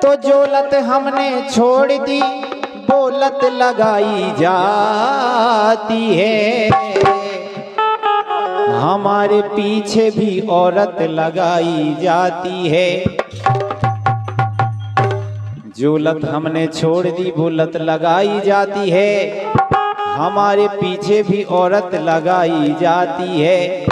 तो जो लत हमने छोड़ दी वो लत लगाई जाती है, हमारे पीछे भी औरत लगाई जाती है। जो लत हमने छोड़ दी वो लत लगाई जाती है, हमारे पीछे भी औरत लगाई जाती है।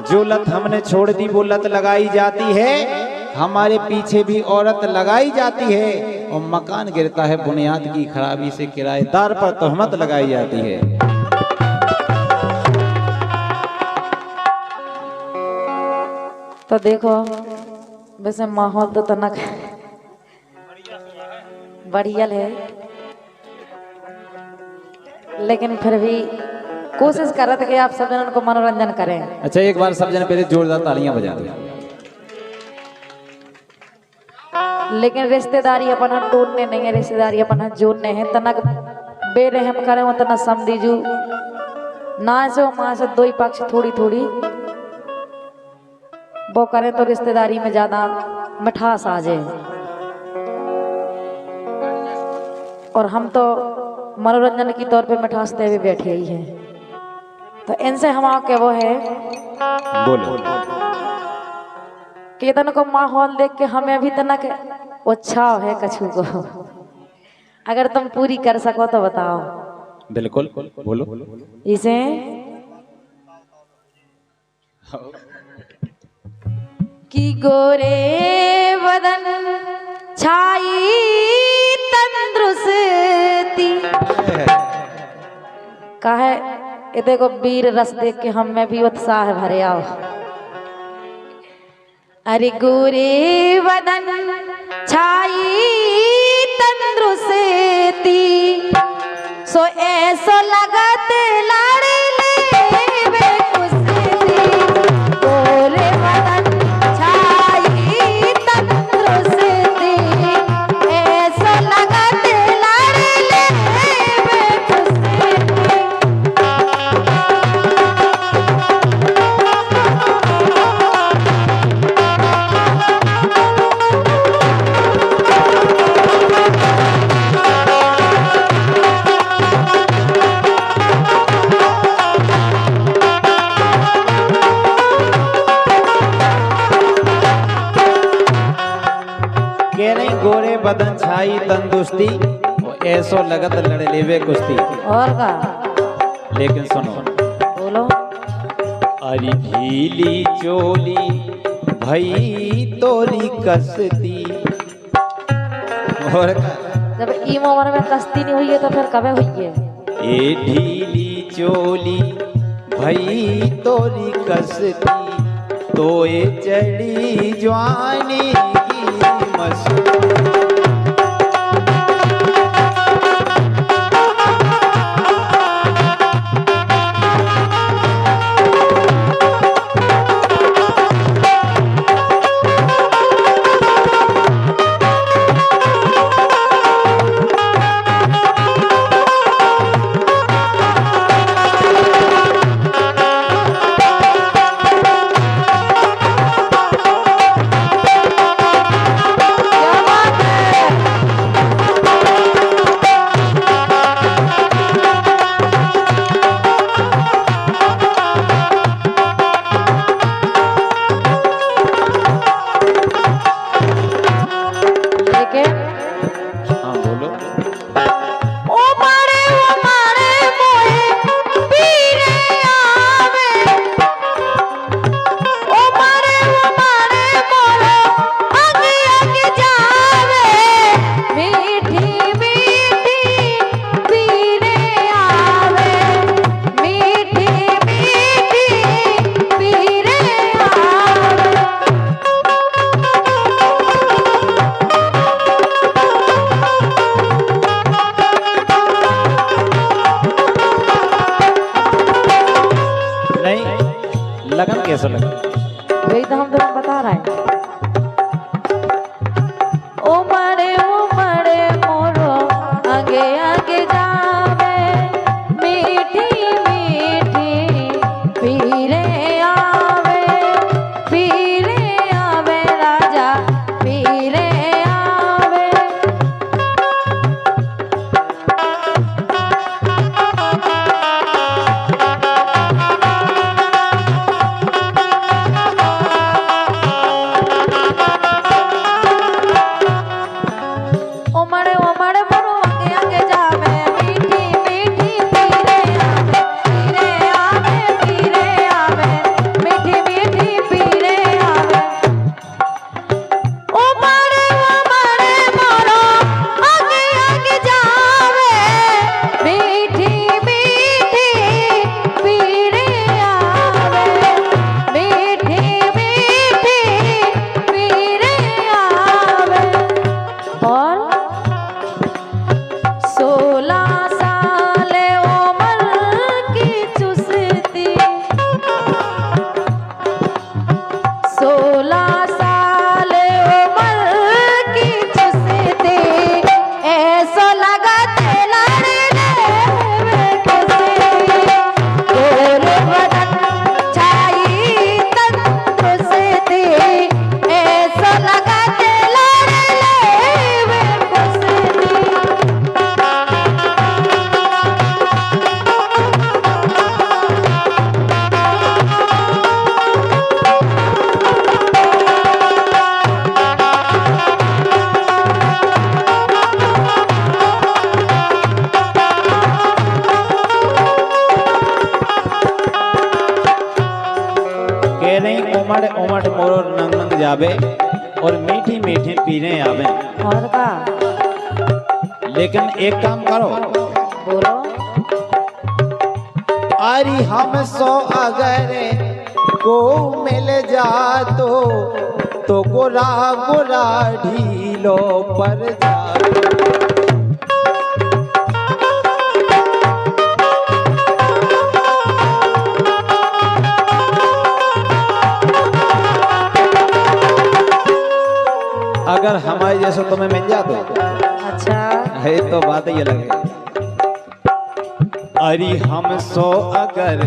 जो लत हमने छोड़ दी वो लत लगाई जाती है, हमारे पीछे भी औरत लगाई जाती है। और मकान गिरता है बुनियाद की खराबी से, किराएदार पर तोहमत लगाई जाती है। तो देखो वैसे माहौल तो तनक बढ़िया है, लेकिन फिर भी कोशिश कर रहे थे कि आप सब जन उनको मनोरंजन करें। अच्छा एक बार सब जन पहले जोरदार तालियां बजा दो। लेकिन रिश्तेदारी अपन टूटने नहीं है, रिश्तेदारी अपन जोड़ने हैं। तनक बेरहम करें वो तना समझीजू ना से माँ से दो ही पक्ष थोड़ी थोड़ी वो करें तो रिश्तेदारी में ज्यादा मिठास आ जाए। और हम तो मनोरंजन की तौर पे मिठास दे भी बैठे ही हैं। तो इनसे हम आपके वो है बोलो कि तन को माहौल देख के हमें भी तनक उत्साह है कछु को। अगर तुम पूरी कर सको तो बताओ। बिल्कुल बोलो। इसे कि गोरे बदन छाई तंदुरुस्ती काहे ये देखो वीर रस देख के हम में भी उत्साह भरे आओ। अरे गोरे बदन छाई तंदुरुस्ती सो ऐसो लगत लाड़े ले कुश्ती। गोरे बदन छाई तंदुरुस्ती ऐसो लगत लाड़े ले कुश्ती। कह रही गोरे बदन छाई तंदुरुस्ती ऐसो लगत लड़े लेवे कुश्ती। और का लेकिन सुनो बोलो। अरे ढीली चोली भई तोरी कसती। और जब ई उम्र में कश्ती नहीं हुई है तो फिर कब हुई है? ए ढीली चोली भई तोरी कसती तो ये चढ़ी जवानी की मस्ती। मठ मोरो नंग नंग जावे और मीठी मीठी पीने आवे। और का लेकिन एक काम करो, बोलो। अरे हम सो अगर को मिल जा तो गोरा गोरा ढीलो पर जा। अगर हमारे जैसे तुम्हें मिल जा तो अच्छा है तो बात ही अलग है। अरे हम सो अगर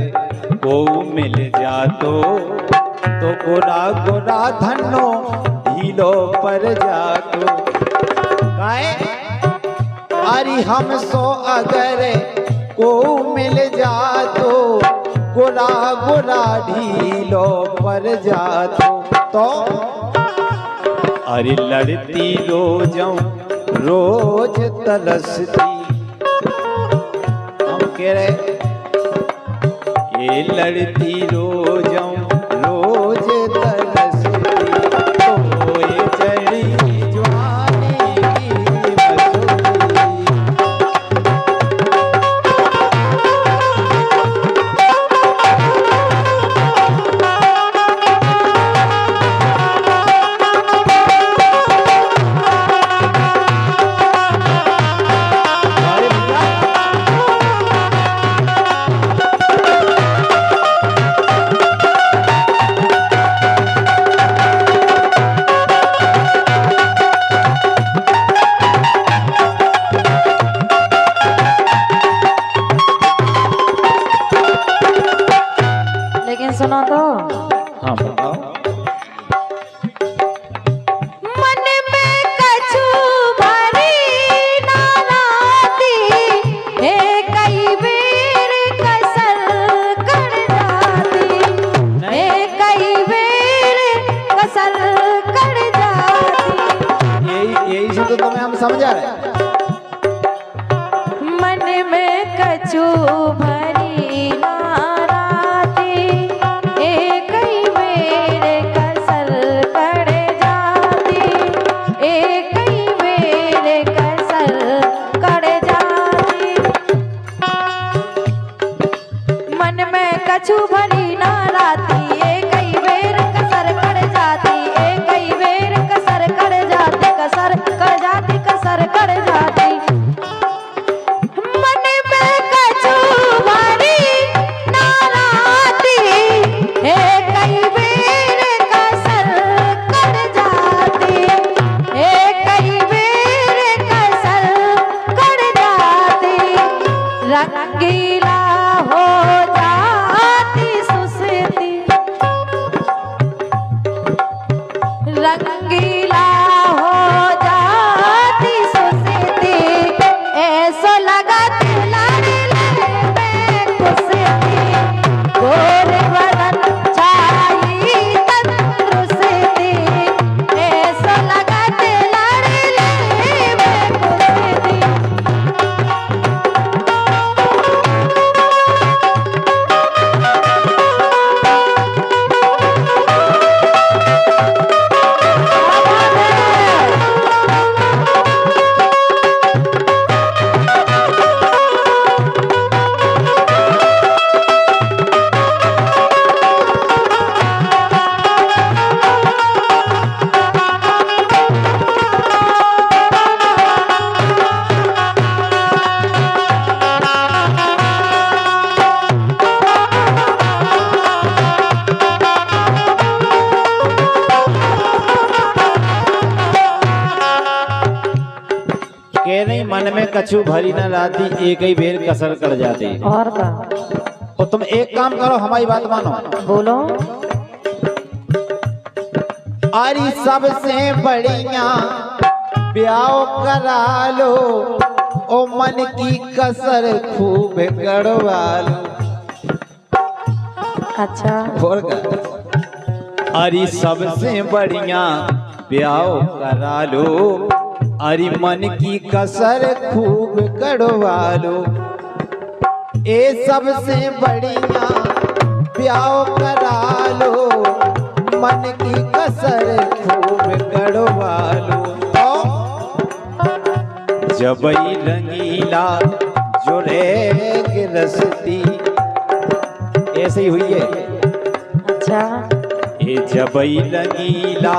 को मिल जा तो गोरा गोरा धनो ढीलो पर जा तो काहे। अरे हम सो अगर को मिल जा तो गोरा गोरा ढीलो पर जा तो अरे लड़ती रोज तरसती। हम कह रहे ये लड़ती रोज तरसती तो ये चढ़ी जवानी की मसूरी। लेकिन सुनो तो। हाँ बताओ। मन में कछु भरी नाराती है, कई बेर कसर कर जाती है, कई बेर कसर कर जाती। यही से तो तुम्हें हम समझा रहे। मन में कछु भरी नाराती है, कई बेर कसर कर जाती है, कई बेर कसर कर जाती। मन में कछु भरी नाराती है, कई बेर कसर कर जाती है, कई बेर कसर कर जाती, कसर कर जाती, कसर कर जाती। मन में कछु भरी नाराती है, कई बेर कसर कर जाती है, कई बेर कसर कर जाती। रंगीला हो जाती सुस्ती, रंगीला हो जाती सुस्ती, ऐसो लगती लाड़ी में कुस्ती, गोर बदन छाई तंदुरुस्ती, ऐसो लगती लाड़ी में कुस्ती। कह नहीं मन में कछु भरी न लाती, एक ही बेर कसर कर जाती। और का और तुम एक काम करो, हमारी बात मानो। बोलो। अरे सबसे बढ़िया ब्याह करा लो, ओ मन की कसर खूब गड़वा लो। अच्छा और का अरे सबसे बढ़िया ब्याह करा लो, अरे मन की कसर खूब गड़वा लो। ए सबसे बढ़िया ब्याह करा लो, मन की कसर खूब गड़वा लो। जबई रंगीला जो रेग रसती, ऐसे ही हुई है। अच्छा। ये जबई रंगीला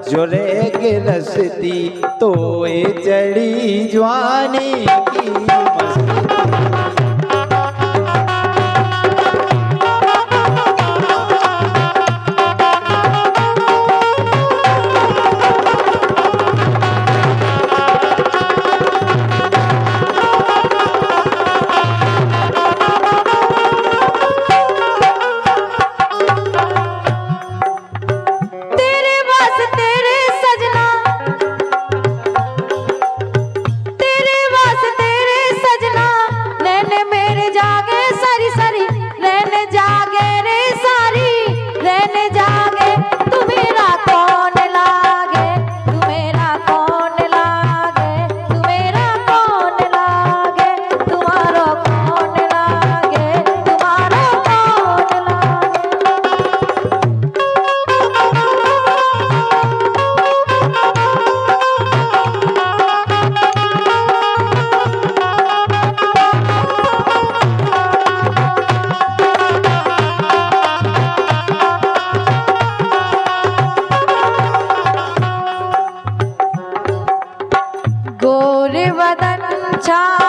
जो रेग रसती, तो ये चढ़ी जवानी की मस्ती। गोर वदन छा